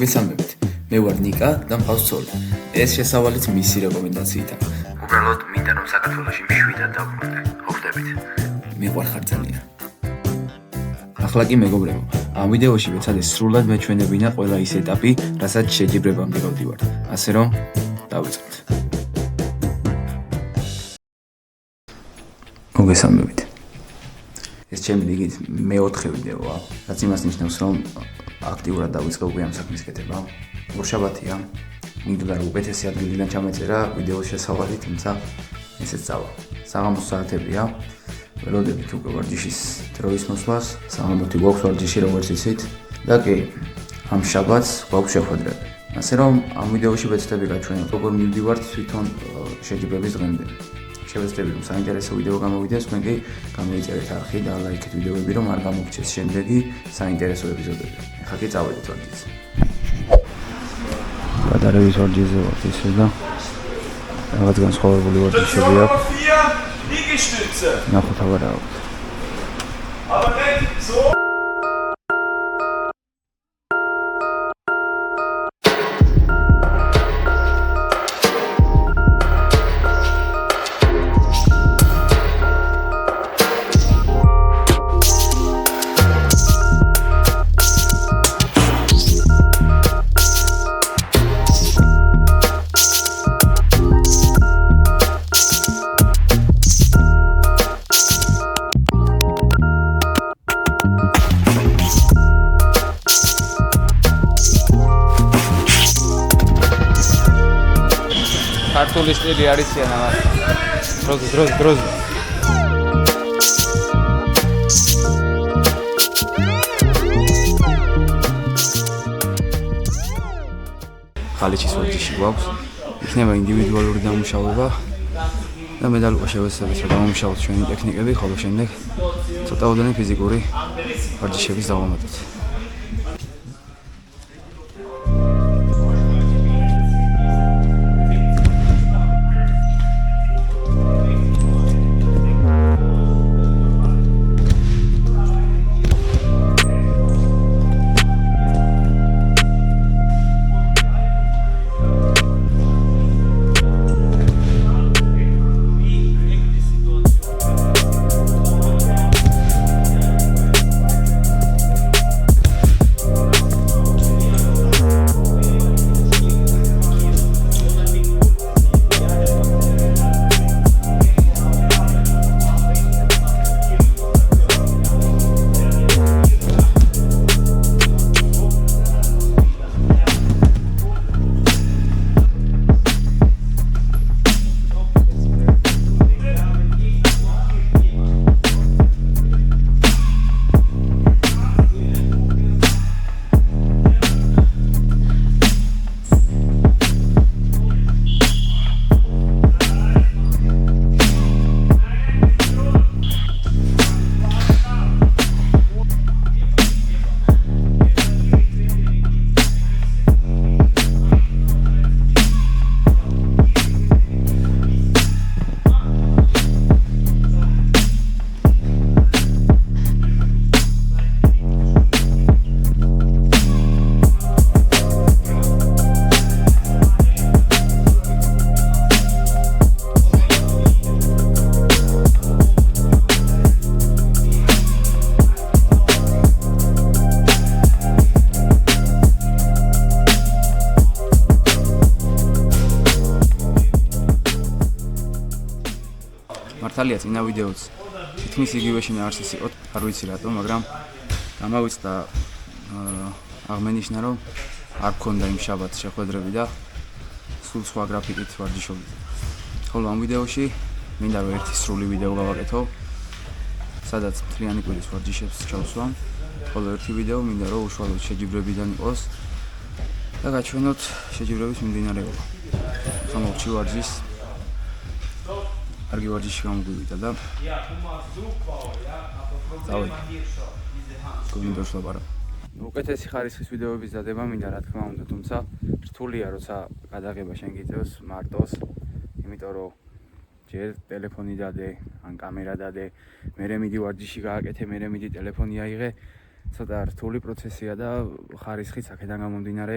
მოგესალმებით. მე ვარ ნიკა და მყავს ცოლი. ეს შესავალიც მისი რეკომენდაციითა. უბრალოდ მინდა რომ საქართველოში მშვიდად დავბრუნდე. ხვდებით. მიყვარხარ ძალიან. ახლა კი მეგობრებო, ამ ვიდეოში ვეცადე სრულად მეჩვენებინა ყველა ის ეტაპი, რასაც შეჯიბრებამდე გავდივართ. ასე რომ, დავიწყოთ. მოგესალმებით. ეს ჩემი რიგით მეოთხე ვიდეოა, რაც იმას ნიშნავს, რომ აქტიურად დავიწყე უკვე ამ საქმის კეთება. ორშაბათია, მინდოდა რომ უკეთესი ადგილიდან ჩამეწერა ვიდეოს შესავალი, თუმცა ესეც წავა. საღამოს საათებია, ველოდებით უკვე ვარჯიშის დროის მოსვლას, საღამოთი გვაქვს ვარჯიში როგორც იცით და კი, ამ შაბათს გვაქვს შეხვედრები. ასე რომ, ამ ვიდეოში ვეცდები გაჩვენოთ, როგორ მივდივართ თვითონ შეჯიბრების დღემდე. შევეცდები რომ საინტერესო ვიდეო გამოვიდეს, თქვენ კი გამოიწერეთ არხი და ლაიქეთ ვიდეოები, რომ არ გამოგჩეს შემდეგი საინტერესო ეპიზოდები. ახლა კი წავედით ვარჯიშზე. გადარების ვარჯიშზე ვართ ისე და რაღაც განსხვავებული ვარჯიშები აქვს. ნახოთ აბა რა აქვს. ქართული სტილი არისიან ამას. დროზე. ხალიჩის ვარჯიში გვაქვს. იქნება ინდივიდუალური დამუშავება და მე და ლუკა შევეცდებით რომ დავამუშავოთ ჩვენი ტექნიკები, ხოლო შემდეგ ცოტაოდენი ფიზიკური ვარჯიშების დავამატოთ. მართალია წინა ვიდეოც თითქმის იგივე შინაარსის იყო, არ ვიცი რატომ, მაგრამ გამავიწყდა აღმენიშნა რომ არ გქონდა იმ შაბათს შეხვედრები და სულ სხვა გრაფიკით ვარჯიშობდი. ხოლო ამ ვიდეოში მინდა რომ ერთი სრული ვიდეო გავაკეთო, სადაც მთლიანი კვირის ვარჯიშებს ჩავსვამ, ხოლო ერთი ვიდეო მინდა რომ უშუალოდ შეჯიბრებიდან იყოს და გაჩვენოთ შეჯიბრების მიმდინარეობა. ახლა მოვჭი ვარჯიშს. კარგი ვარჯიში გამოგვივიდა და წავედი. გონდოს ლაპარა. უკეთესი ხარისხის ვიდეოების დადება მინდა რა თქმა უნდა, თუმცა რთულია როცა გადაღება შენ გიწევს მარტოს, იმიტომ რომ ჯერ ტელეფონი დადე, ან კამერა დადე, მერე მიდი ვარჯიში გააკეთე, მერე მიდი ტელეფონი აიღე ცოტა რთული პროცესია და ხარისხიც აქედან გამომდინარე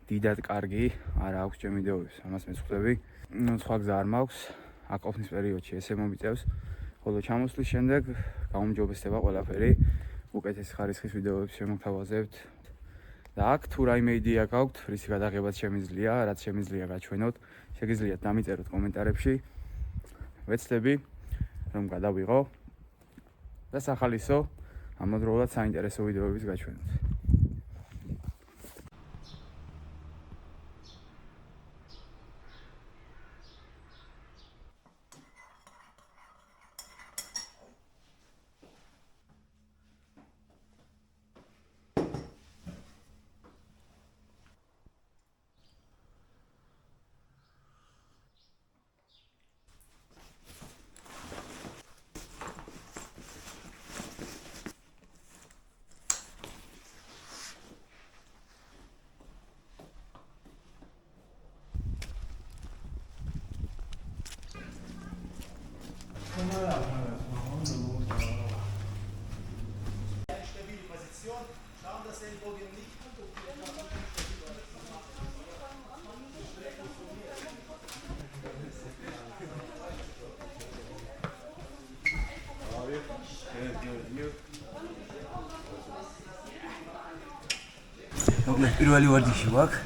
დიდად კარგი არა აქვს ჩემი ვიდეოებს, ამას მეცხვდები. სხვა გზა არ მაქვს, აყოფნის პერიოდში ესე მომიწევს, ხოლო ჩამოსვლის შემდეგ გაუმჯობესდება ყველაფერი, უკეთესი ხარისხის ვიდეოებს შემოგთავაზებთ. და აქ თუ რაიმე იდეა გაქვთ, რისი გადაღებაც შემიძლია, რაც შემიძლია გაჩვენოთ, შეგიძლიათ დამიწეროთ კომენტარებში. ვეცდები რომ გადავიღო და სახალისო ამავდროულად საინტერესო ვიდეოების გაჩვენოთ. მოკლედ პირველი ვარჯიში ვაქვს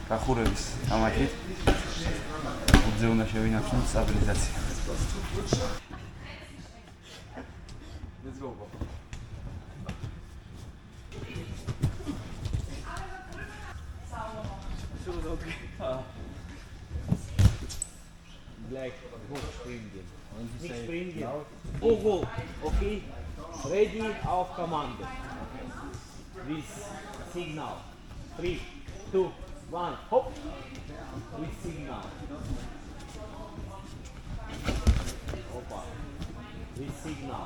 გახურების თამაშით. უძე უნდა შევინახოთ სტაბილიზაცია. Let's go. Black, good springen. Nicht springen. Ogo, okay. Ready, auf Kommando. With signal. 3, 2, 1, hop. With signal. Opa. With signal.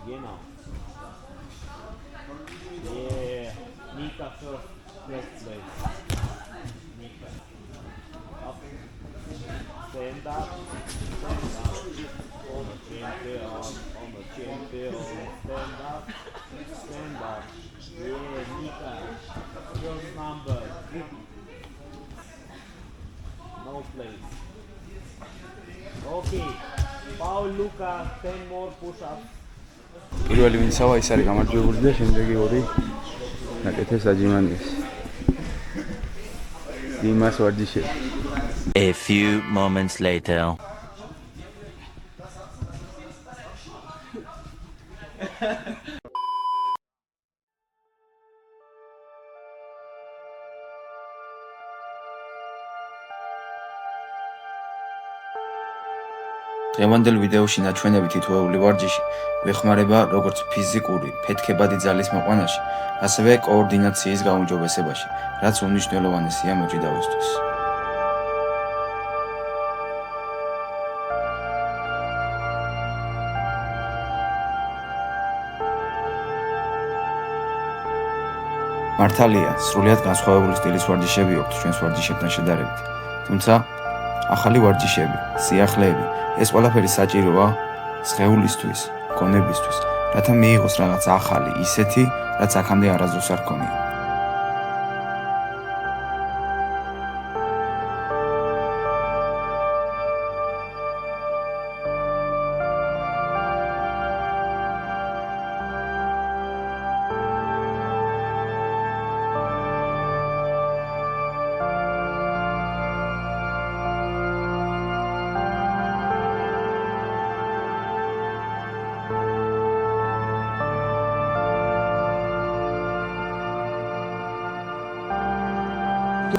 Genau. Yeah. Nika first place. Nika. Up. Stand up. Stand up. On the champion. On the champion. Stand up. Stand up. Yeah, Nika. First number. No place. Okay. Paul Luca, 10 more push-ups. პირველი ვინცავა ის არის გამარჯვებული და შემდეგი ორი ნაკეთებს აჯიმანიეს. იმას ვარჯიშები. A few moments later. დღევანდელ ვიდეოში ნაჩვენები თითოეული ვარჯიში გვეხმარება როგორც ფიზიკური, ფეთქებადი ძალის მოყვანაში, ასევე კოორდინაციის გაუმჯობესებაში, რაც უმნიშვნელოვანესია მოჭიდავისთვის. მართალია, სრულიად განსხვავებული სტილის ვარჯიშები აქვს ჩვენს ვარჯიშებთან შედარებით. თუმცა ახალი ვარჯიშები, სიახლეები, ეს ყველაფერი საჭიროა სხეულისთვის, გონებისთვის, რათა მიიღოს რაღაც ახალი, ისეთი, რაც აქამდე არასდროს არ ჰქონია.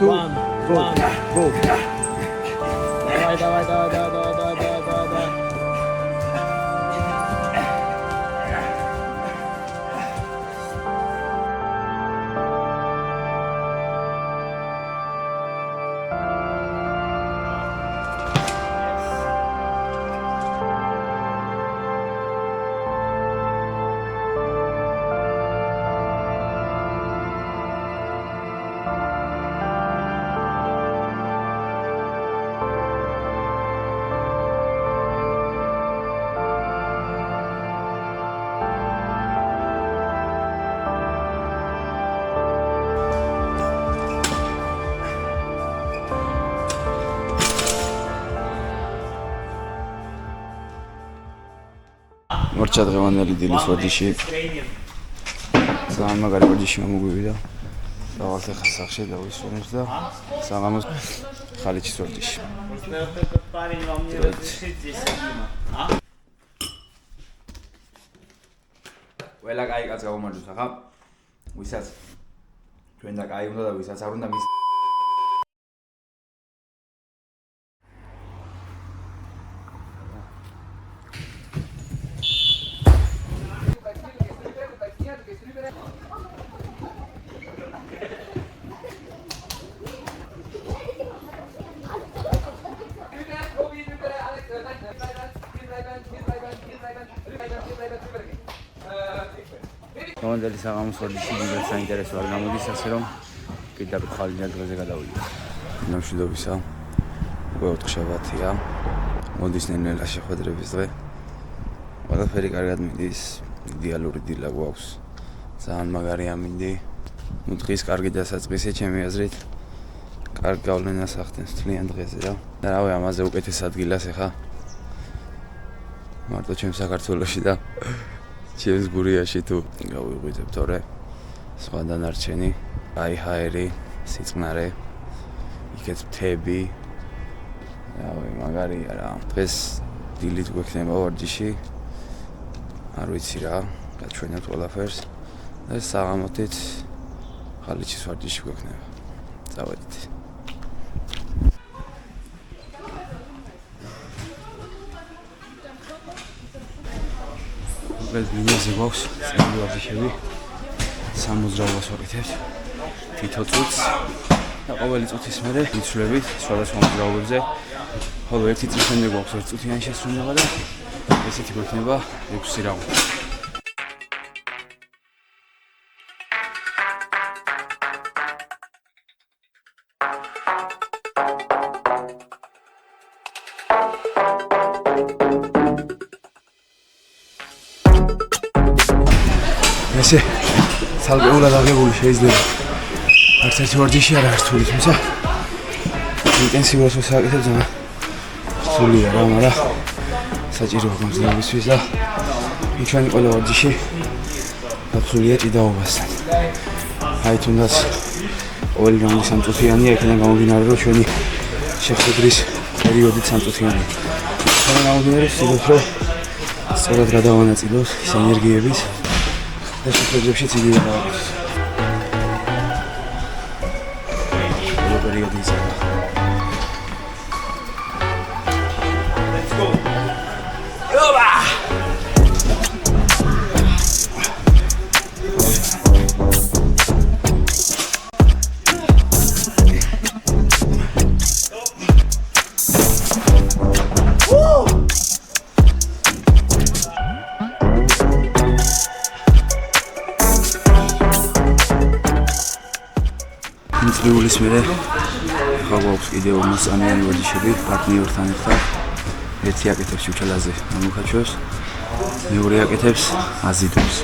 One, go. Давай. მორჩა დღევანდელი დილის ვარჯიში. ძალიან მაგარი ვარჯიში მომგვივიდა. დავალთ ახლა სახში და ვისვენებს და საღამოს ხალიჩის ვარჯიში. ყველა კაი კაც გამომარჯვეს ახლა. ვისაც ჩვენ და კაი უნდა და ვისაც არ უნდა მის Მომდელი საღამოს ვარჯიში დიდად საინტერესო არ გამოდის, ასე რომ პირდაპირ ხვალიდან დღეზე გადავიდეთ. ნამშვიდობისა. უკვე ოთხშაბათია. მოდის ნელ-ნელა შეხვედრების დღე. ყველაფერი კარგად მიდის, იდეალური დილა გვაქვს. ძალიან მაგარი ამინდი. ნუ დღის კარგი დასაწყისი ჩემი აზრით. კარგ გავლენას ახდენს თლიან დღეზე რა. და რავი, ამაზე უკეთეს ადგილას ახლა. მარტო ჩემ საქართველოში და ჩემს გურიაში თუ გავიღვიძებ თორე სხვა დანარჩენი აი ჰაერი, სიწყნარე, იქეთ მთები. რავი, მაგარია რა. დღეს დილით გვექნება ვარჯიში. არ ვიცი რა, გაჩვენებთ ყველაფერს. და საღამოთით ხალიჩის ვარჯიში გვექნება. წავედით. ბლინზე გვაქვს წელი ვარჯიშები 60-ს ვაკეთებთ თითო წუთს და ყოველი წუთის მერე ვიცვლებით სხვადასხვა მოძრაობებზე ხოლო ერთი წუთის მერე გვაქვს 1 წუთიანი შესრულება და ესეთი გვექნება 6 რაუნდი ესე ცალკეულად აღებული შეიძლება არც ერთი ვარჯიში არ არის რთული, თუმცა ინტენსიურად ვსაკეთებ ძალიან რთულია რა, მაგრამ საჭიროა გამძლეობისთვის და ჩვენი ყველა ვარჯიში გაფრულია ჭიდაობასთან. აი თუნდაც ყოველი რაუნდი 3 წუთიანია, იქიდან გამომდინარე რომ ჩვენი შეხვედრის პერიოდიც 3 წუთიანია. ჩვენ გამომდინარე ვცდილობთ რომ სწორად გადავანაწილოთ ის ენერგიების და შეხვედრებშიც იდეა გავაკეთოთ. ყველა პერიოდი იზრდება. Let's go. Yoba! მიწვიულის მერე ახლა გვაქვს კიდევ 40 წამიანი ვარჯიშები პარტნიორთან ერთად. ერთი აკეთებს ჩუჩელაზე ამოხაჩვევს, მეორე აკეთებს აზიდებს.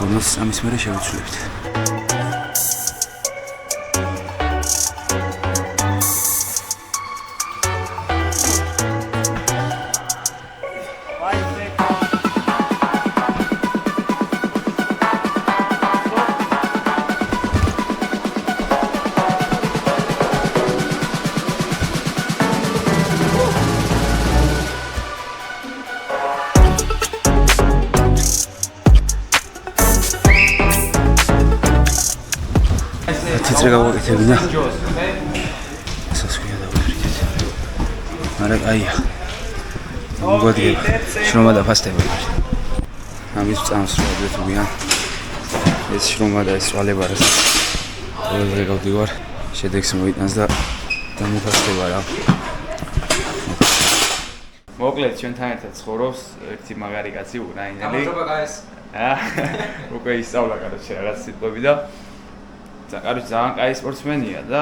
40 წამის მერე შევიცვლებთ. თიძრე გავაკეთებინა. სასვია დავუბრუნდეთ. მაგრამ აია. მოგვადგება. შრომა დაფასდება. ამის წამს რა ვეთუბიან. ეს შრომა და ეს წვალება რა. ყველგან გავდივარ. შედეგს მოიტანს და დამოფასდება რა. მოკლედ ჩვენთან ერთად ცხოვრობს ერთი მაგარი კაცი უკრაინელი. გამარჯობა კაეს. უკვე ისწავლა კაროჩე რაღაც სიტყვები და კაროჩე ძალიან კაი სპორტსმენია და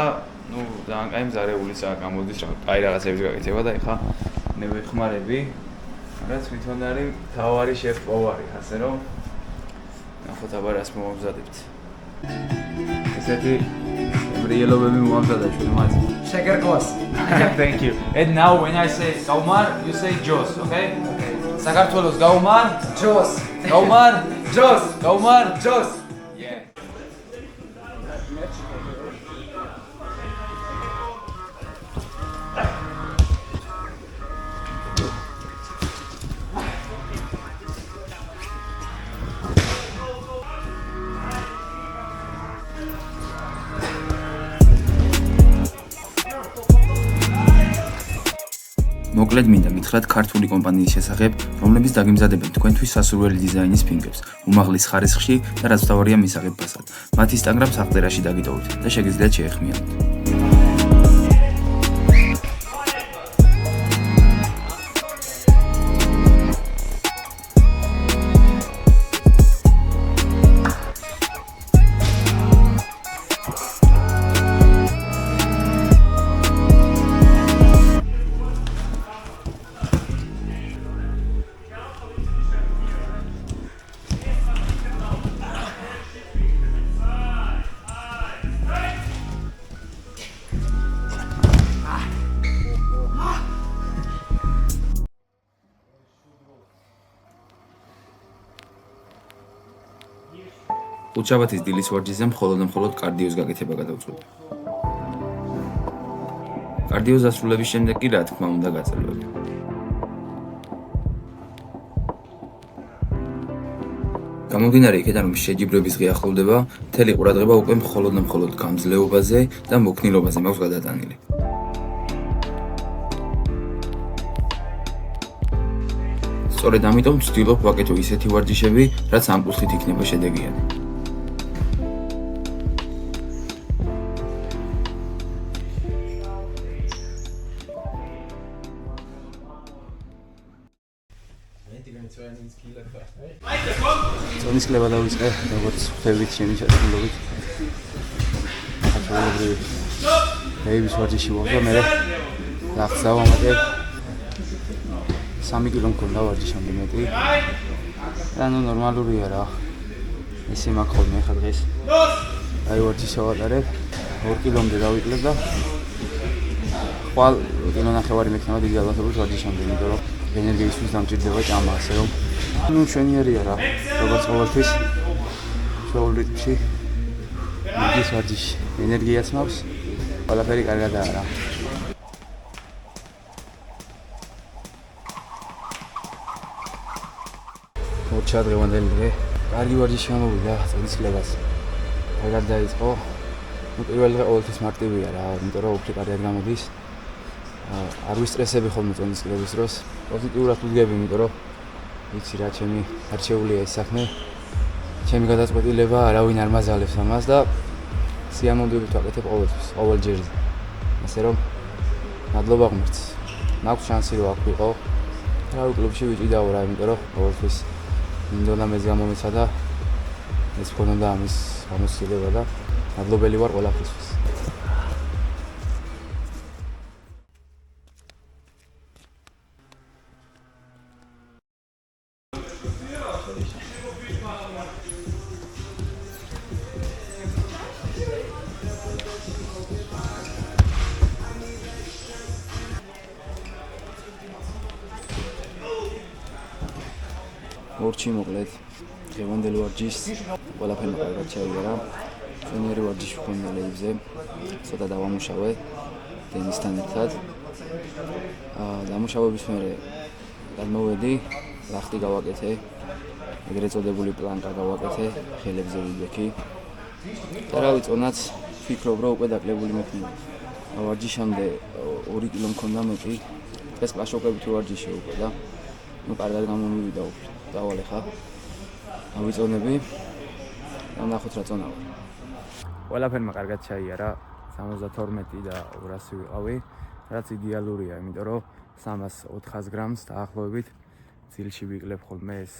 ნუ ძალიან კაი მზარეულისა გამოდის რა კაი რაღაცების გაკეთება და ეხა მე ვეხმარები რაც თვითონ არის თავარი შეფოვარი ასე რომ ნახოთ აბა რას მომამზადებთ ესეთი ემბრიელობები მომამზადა ჩვენ მათი შეგერგოს Thank you. And now when I say Kaumar, you say Jos, okay? საქართველოს გაუმარ ჯოს გაუმარ ჯოს გაუმარ ჯოს მოკლედ მინდა გითხრათ ქართული კომპანიის შესახებ, რომლებიც დაგემზადებენ თქვენთვის სასურველი დიზაინის ფინგებს, უმაღლეს ხარისხში და რაც მთავარია მისაღებად. მათ ინსტაგრამს აღწერაში დაგიტოვებთ და შეგიძლიათ შეეხმიანოთ. უჩაბათის დილის ვარჯიშზე მხოლოდ კარდიოს გაკეთება გადავწყვიტე. კარდიოს დასრულების შემდეგ კი რა თქმა უნდა გაწელვები. გამომდინარე იქედან რომ შეჯიბრების ღია ახლოვდება, მთელი ყურადღება უკვე მხოლოდ გამძლეობაზე და მოქნილობაზე მაქვს გადატანილი. სწორედ ამიტომ ვცდილობ ვაკეთო ისეთი ვარჯიშები, რაც ამ კუთხით იქნება შედეგიანი. ზონის კლება დავიწყე, როგორც ხვდებით ჩემი ჩათვლით. ახალგაზრდები დაიბის ვარჯიში მოხდა, მე გახსავ ამატებ 3 კილო მქონდა ვარჯიშამდე მეტი. და ნუ ნორმალურია რა. ისე მაქვს ხოლმე ხა დღეს. აი ვარჯიში ავატარებ, 2 კილომდე დავიკლებ და ხვალ კილო ნახევარი მექნება დიდი ალბათობით ვარჯიშამდე, იმიტომ რომ ენერგიისთვის დამჭირდება ჭამა, ასე რომ ნუ მშვენიერია რა, როგორც ყოველთვის შოულ რიტმში მიდის ვარჯიში, ენერგიაც მაქვს, ყველაფერი კარგადაა რა. მორჩა დღევანდელი დღე, კარგი ვარჯიში გამოვიდა წონის კლებას. კარგად დაიწყო. ნუ პირველ დღე ყოველთვის მარტივია რა, იმიტომ რომ უფრო კარგად გამოდის. არ ვისტრესები ხოლმე წონის კლების დროს. პოზიტიურად ვდგები, იმიტომ რომ იცი რა, ჩემი არჩეულია ეს საქმე. ჩემი გადაწყვეტილება არავინ არ მაზალებს ამას და სიამოვნებით ვაკეთებ ყოველთვის, ყოველ ჯერზე. ასე რომ მადლობა ღმერთს. მაქვს შანსი რომ აქ ვიყო. რა კლუბში ვიჭიდაო რა, იმიტომ რომ ყოველთვის მინდოდა მეც გამომეცა და ეს მქონდა ამის გამოცდილება და მადლობელი ვარ ყველაფრისთვის. მორჩი მოკლედ დღევანდელი ვარჯიშს ყველაფერმა კარგად ჩაიგარა. მშვენიერი ვარჯიში ვქონდა ლეიბზე, ცოტა დავამუშავე დენისთან ერთად. დამუშავების მერე გადმოვედი, ლახტი გავაკეთე, ეგრეთ წოდებული პლანკა გავაკეთე, ხელებზე ვიბექი. და რა ვიცონაც ვფიქრობ, რომ უკვე დაკლებული მექნება. ვარჯიშამდე 2 კილო მქონდა მეტი, ეს პაშოკებით ვარჯიში უკვე და ნუ კარგად გამომივიდა უფრო. დავალე ხა. ავიწონები. და ნახოთ რა წონა ვარ. ყველაფერმა კარგად ჩაიარა, 72 და 200 ვიყავი, რაც იდეალურია, იმიტომ რომ 300-400 გრამს დაახლოებით ძილში ვიკლებ ხოლმე ეს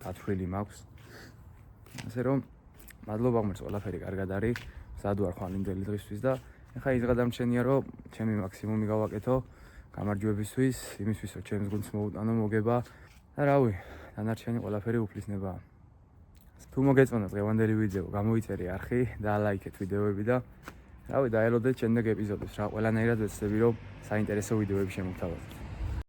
დათვლილი მაქვს. ასე რომ მადლობა ღმერთს, ყველაფერი კარგად არის, მზად ვარ ხვალინდელი დღისთვის და ეხლა ის გადამრჩენია, რომ ჩემი მაქსიმუმი გავაკეთო გამარჯვებისთვის, იმისთვის რომ ჩემს გუნდს მოუტანო მოგება და რავი, დანარჩენი ყველაფერი უფლისნებაა. თუ მოგეწონა დღევანდელი ვიდეო, გამოიწერე არხი და ლაიქეთ ვიდეოები და რავი, დაელოდეთ შემდეგ ეპიზოდებს რა, ყველანაირად ვეცდები რომ საინტერესო ვიდეოები შემოგთავაზოთ.